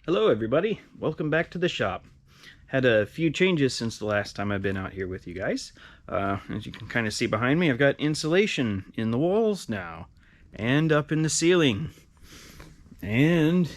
Hello everybody, welcome back to the shop. Had a few changes since the last time I've been out here with you guys. As you can kind of see behind me, I've got insulation in the walls now, and up in the ceiling, and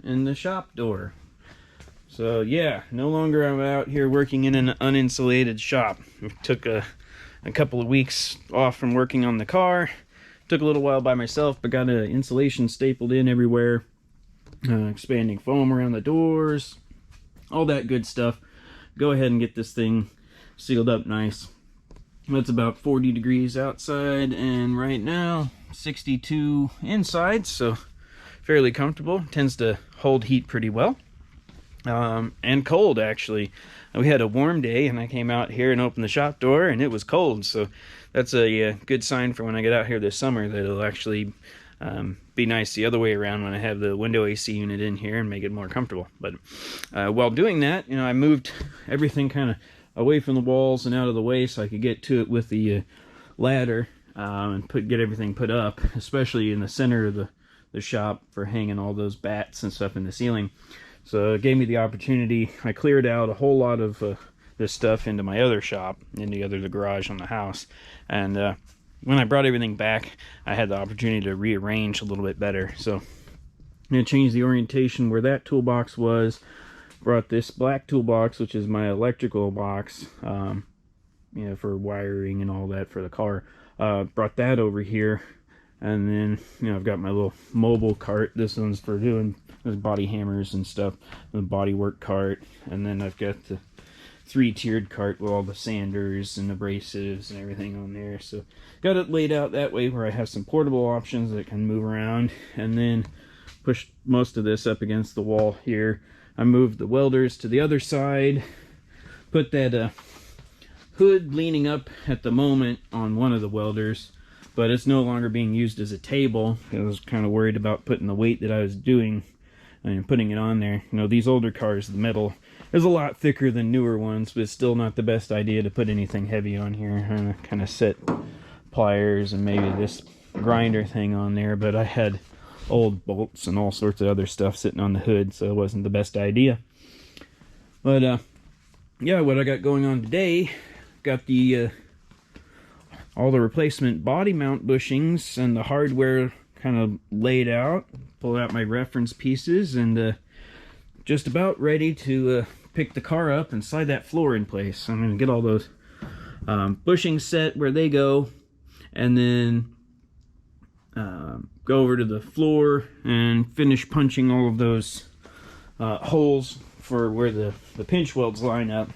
in the shop door. So yeah, no longer I'm out here working in an uninsulated shop. It took a couple of weeks off from working on the car. Took a little while by myself, but got insulation stapled in everywhere. Expanding foam around the doors, all that good stuff. Go ahead and get this thing sealed up nice. It's about 40 degrees outside and right now 62 inside, so fairly comfortable. Tends to hold heat pretty well, and cold actually. We had a warm day and I came out here and opened the shop door and it was cold, so that's a good sign for when I get out here this summer that it'll actually be nice the other way around when I have the window AC unit in here and make it more comfortable. But while doing that, I moved everything kind of away from the walls and out of the way so I could get to it with the ladder and get everything put up, especially in the center of the shop for hanging all those bats and stuff in the ceiling. So it gave me the opportunity. I cleared out a whole lot of this stuff into my other shop, into the garage on the house, and when I brought everything back, I had the opportunity to rearrange a little bit better. So I'm going to change the orientation where that toolbox was. Brought this black toolbox, which is my electrical box, for wiring and all that for the car. Brought that over here. And then, I've got my little mobile cart. This one's for doing body hammers and stuff. The body work cart. And then I've got the three-tiered cart with all the sanders and abrasives and everything on there. So got it laid out that way where I have some portable options that can move around, and then push most of this up against the wall here. I moved the welders to the other side, put that hood leaning up at the moment on one of the welders, but it's no longer being used as a table. I was kind of worried about putting the weight that I was doing and putting it on there. These older cars, the metal is a lot thicker than newer ones, but it's still not the best idea to put anything heavy on here. I'm gonna kind of set pliers and maybe this grinder thing on there, but I had old bolts and all sorts of other stuff sitting on the hood, so it wasn't the best idea. But yeah, what I got going on today, got the all the replacement body mount bushings and the hardware kind of laid out. Pulled out my reference pieces and just about ready to pick the car up and slide that floor in place. I'm going to get all those bushings set where they go, and then go over to the floor and finish punching all of those holes for where the pinch welds line up.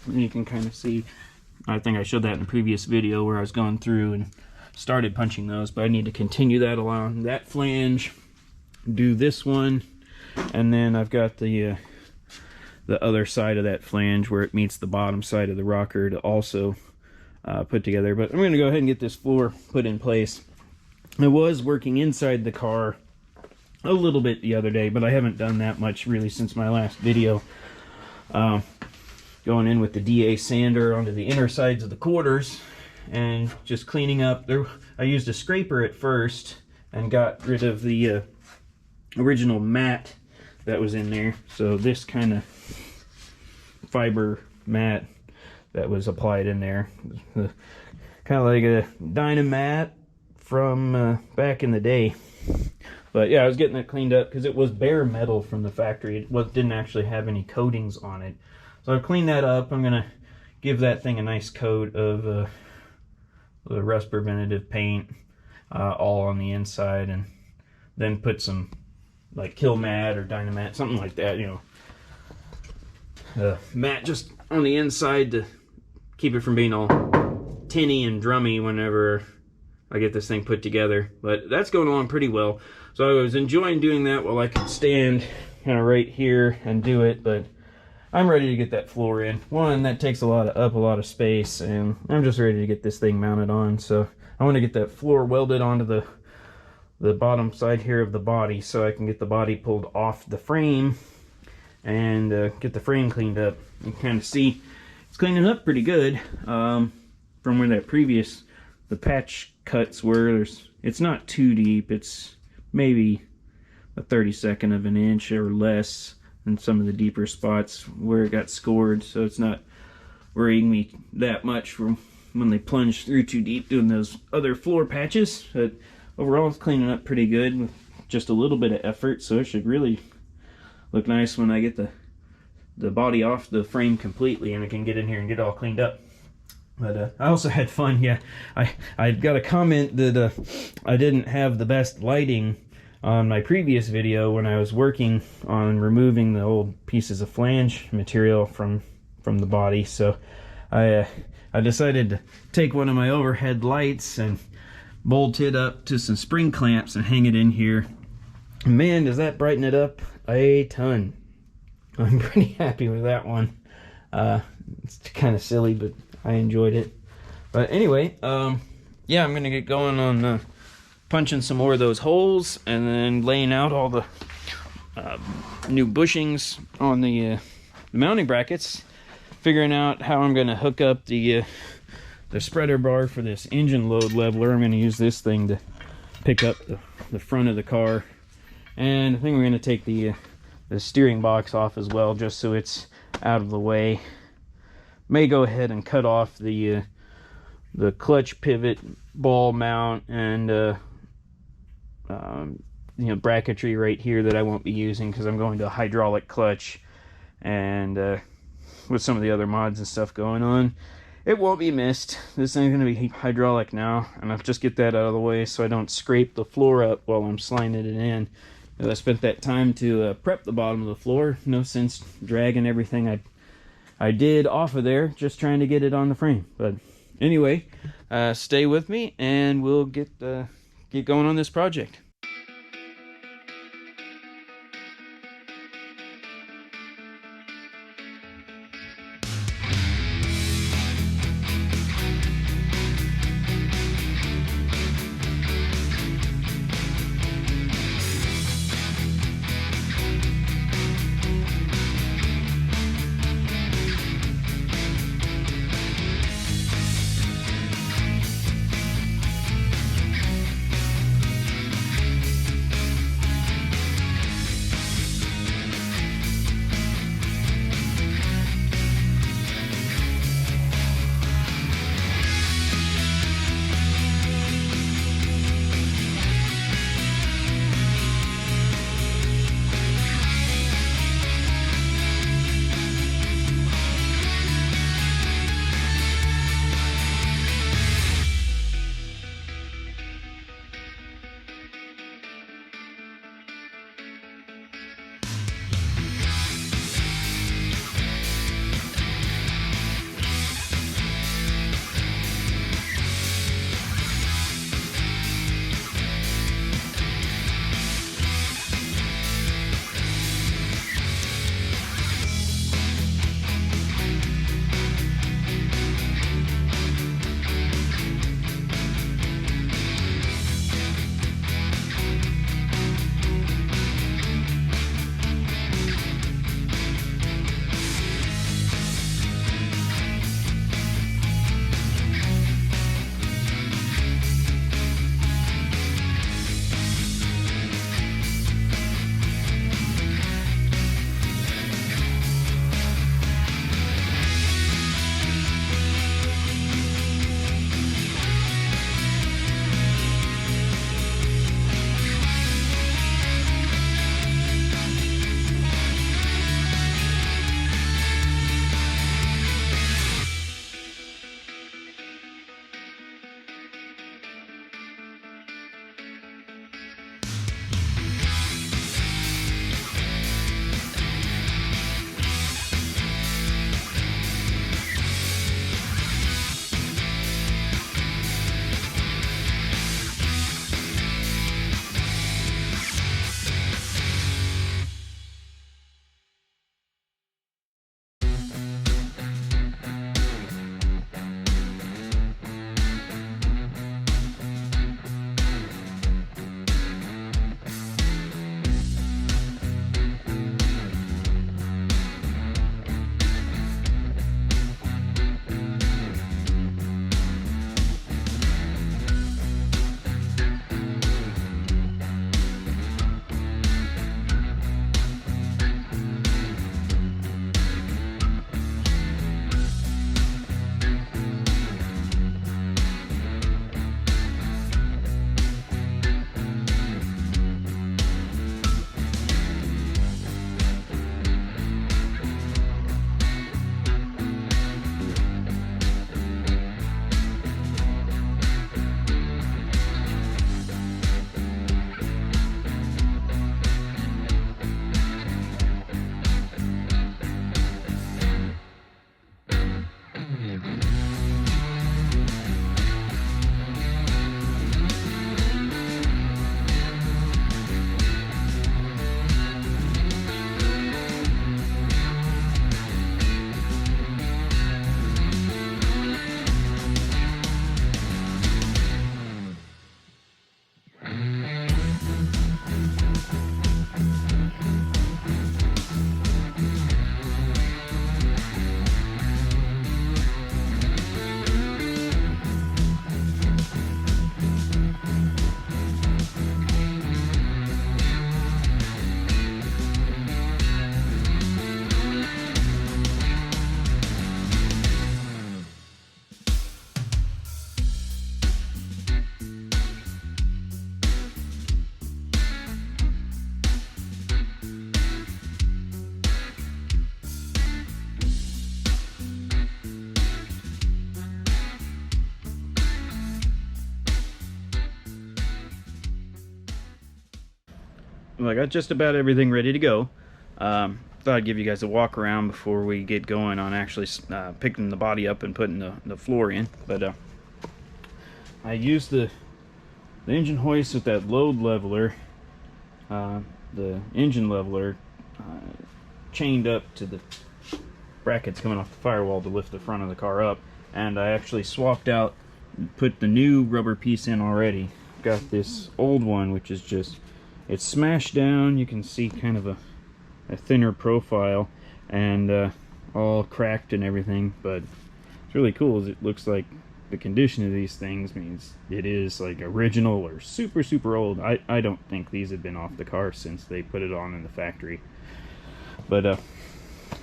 And you can kind of see, I think I showed that in a previous video where I was going through and started punching those, but I need to continue that along that flange, do this one, and then I've got the other side of that flange where it meets the bottom side of the rocker to also put together. But I'm going to go ahead and get this floor put in place. I was working inside the car a little bit the other day, but I haven't done that much really since my last video. Going in with the DA sander onto the inner sides of the quarters and just cleaning up there. I used a scraper at first and got rid of the original mat that was in there. So this kind of fiber mat that was applied in there, kind of like a Dynamat from back in the day. But yeah, I was getting that cleaned up because it was bare metal from the factory. It didn't actually have any coatings on it. So I've cleaned that up. I'm gonna give that thing a nice coat of the rust preventative paint all on the inside, and then put some like Kill Mat or Dynamat, something like that, mat just on the inside to keep it from being all tinny and drummy whenever I get this thing put together. But that's going along pretty well. So I was enjoying doing that while I could stand kind of right here and do it, but I'm ready to get that floor in. One, that takes up a lot of space, and I'm just ready to get this thing mounted on. So I want to get that floor welded onto the bottom side here of the body so I can get the body pulled off the frame and get the frame cleaned up. You can kind of see it's cleaning up pretty good from where the patch cuts were. It's not too deep. It's maybe a 32nd of an inch or less in some of the deeper spots where it got scored, so it's not worrying me that much from when they plunge through too deep doing those other floor patches. But overall, it's cleaning up pretty good with just a little bit of effort, so it should really look nice when I get the body off the frame completely and I can get in here and get it all cleaned up. But I also had fun. Yeah, I got a comment that I didn't have the best lighting on my previous video when I was working on removing the old pieces of flange material from the body. So I decided to take one of my overhead lights and bolt it up to some spring clamps and hang it in here. Man, does that brighten it up a ton. I'm pretty happy with that one. It's kind of silly, but I enjoyed it. But anyway, yeah, I'm gonna get going on punching some more of those holes and then laying out all the new bushings on the mounting brackets, figuring out how I'm gonna hook up the spreader bar for this engine load leveler. I'm gonna use this thing to pick up the front of the car, and I think we're gonna take the steering box off as well, just so it's out of the way. May go ahead and cut off the clutch pivot ball mount and you know, bracketry right here that I won't be using because I'm going to a hydraulic clutch, and with some of the other mods and stuff going on, it won't be missed. This thing's going to be hydraulic now, and I'll just get that out of the way so I don't scrape the floor up while I'm sliding it in. I spent that time to prep the bottom of the floor. No sense dragging everything I did off of there, just trying to get it on the frame. But anyway, stay with me and we'll get going on this project. Well, I got just about everything ready to go. Thought I'd give you guys a walk around before we get going on actually picking the body up and putting the floor in. But I used the engine hoist with that load leveler, the engine leveler, chained up to the brackets coming off the firewall to lift the front of the car up, and I actually swapped out, put the new rubber piece in already. Got this old one, which is just, it's smashed down. You can see kind of a thinner profile and all cracked and everything, but it's really cool. It looks like the condition of these things means it is like original or super old. I don't think these have been off the car since they put it on in the factory. But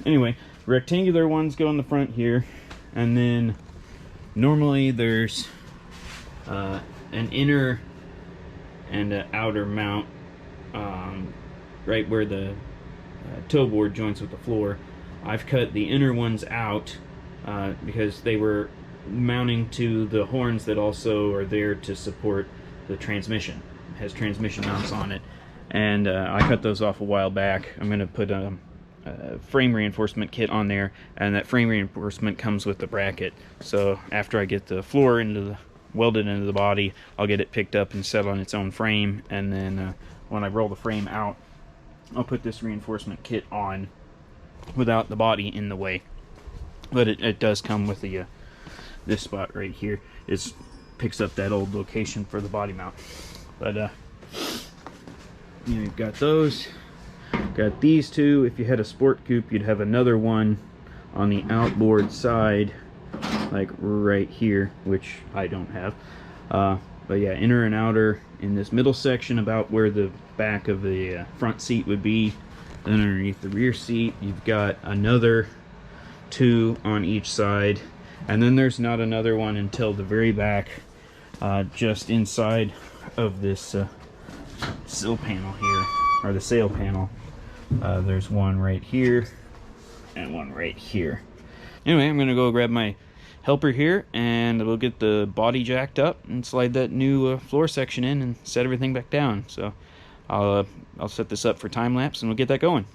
anyway, rectangular ones go in the front here, and then normally there's an inner and an outer mount right where the toe board joints with the floor. I've cut the inner ones out because they were mounting to the horns that also are there to support the transmission. It has transmission mounts on it, and I cut those off a while back. I'm going to put a frame reinforcement kit on there, and that frame reinforcement comes with the bracket. So after I get the floor welded into the body, I'll get it picked up and set on its own frame, and then when I roll the frame out, I'll put this reinforcement kit on without the body in the way. But it does come with the this spot right here. It picks up that old location for the body mount. But you've got those. Got these two. If you had a sport coupe, you'd have another one on the outboard side, like right here, which I don't have. But yeah, inner and outer in this middle section, about where the back of the front seat would be. Then underneath the rear seat, you've got another two on each side, and then there's not another one until the very back, just inside of this sill panel here, or the sail panel. There's one right here and one right here. Anyway, I'm gonna go grab my helper here, and we'll get the body jacked up and slide that new floor section in and set everything back down. So I'll set this up for time lapse, and we'll get that going.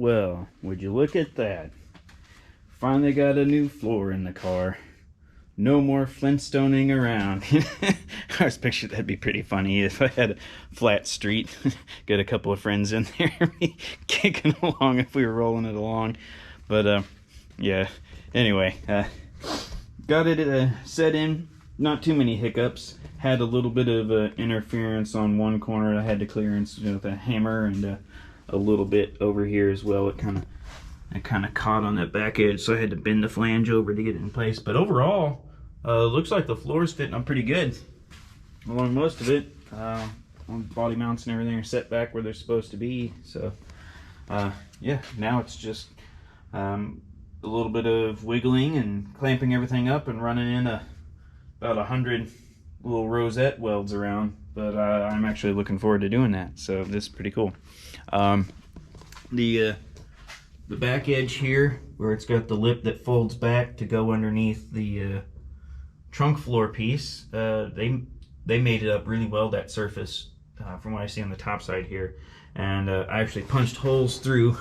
Well, would you look at that? Finally got a new floor in the car. No more Flintstoning around. I was picturing that'd be pretty funny if I had a flat street, get a couple of friends in there, kicking along if we were rolling it along. But yeah. Anyway, got it set in. Not too many hiccups. Had a little bit of interference on one corner. I had to clearance with a hammer, and a little bit over here as well. It kind of caught on that back edge, so I had to bend the flange over to get it in place. But overall, looks like the floor is fitting up pretty good along most of it. Body mounts and everything are set back where they're supposed to be. So yeah, now it's just a little bit of wiggling and clamping everything up and running in about 100 little rosette welds around. But I'm actually looking forward to doing that, so this is pretty cool. The back edge here, where it's got the lip that folds back to go underneath the trunk floor piece, they made it up really well, that surface, from what I see on the top side here. And I actually punched holes through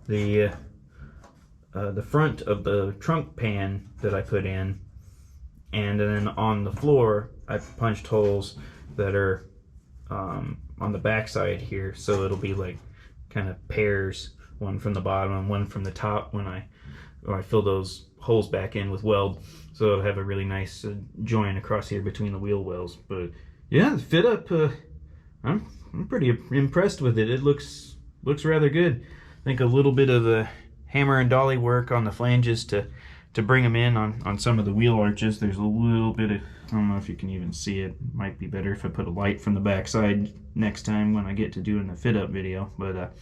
the front of the trunk pan that I put in, and then on the floor I punched holes that are on the back side here, so it'll be like kind of pairs, one from the bottom and one from the top when I fill those holes back in with weld, so it'll have a really nice join across here between the wheel wells. But yeah, the fit up, I'm pretty impressed with it. It looks rather good. I think a little bit of a hammer and dolly work on the flanges to bring them in on some of the wheel arches. There's a little bit of, I don't know if you can even see it. Might be better if I put a light from the back side next time when I get to doing the fit up video. But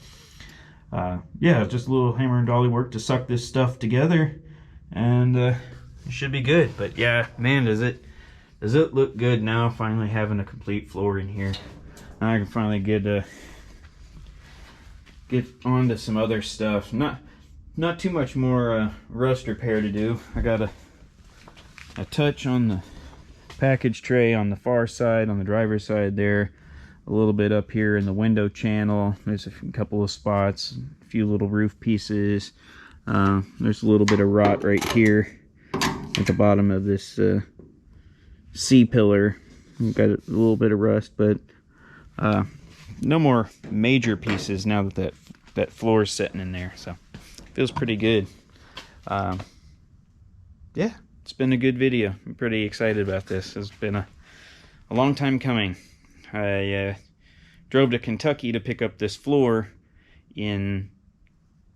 yeah, just a little hammer and dolly work to suck this stuff together, and it should be good. But yeah, man, does it look good now, finally having a complete floor in here. Now I can finally get on to some other stuff. Not too much more rust repair to do. I got a touch on the package tray on the far side, on the driver's side there, a little bit up here in the window channel. There's a couple of spots, a few little roof pieces. There's a little bit of rot right here at the bottom of this C-pillar. Got a little bit of rust, but no more major pieces now that floor is sitting in there, so feels pretty good. Yeah, it's been a good video. I'm pretty excited about this. It's been a long time coming. I drove to Kentucky to pick up this floor in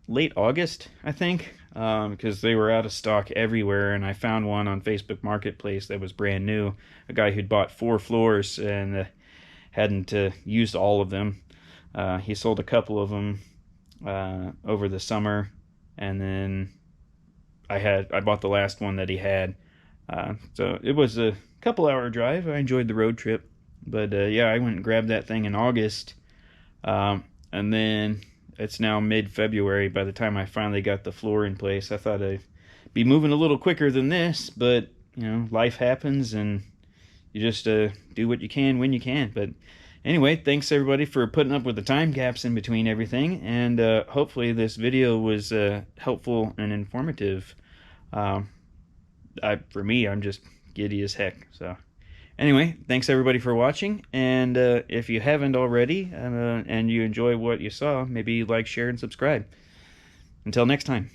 late August, I think, because they were out of stock everywhere, and I found one on Facebook Marketplace that was brand new. A guy who'd bought 4 floors and hadn't used all of them. He sold a couple of them over the summer, and then I bought the last one that he had. So it was a couple hour drive. I enjoyed the road trip, but yeah, I went and grabbed that thing in August, and then it's now mid-February by the time I finally got the floor in place. I thought I'd be moving a little quicker than this, but you know, life happens and you just do what you can when you can. But anyway, thanks everybody for putting up with the time gaps in between everything, and hopefully this video was helpful and informative. For me, I'm just giddy as heck. So anyway, thanks everybody for watching, and if you haven't already and you enjoy what you saw, maybe like, share, and subscribe. Until next time.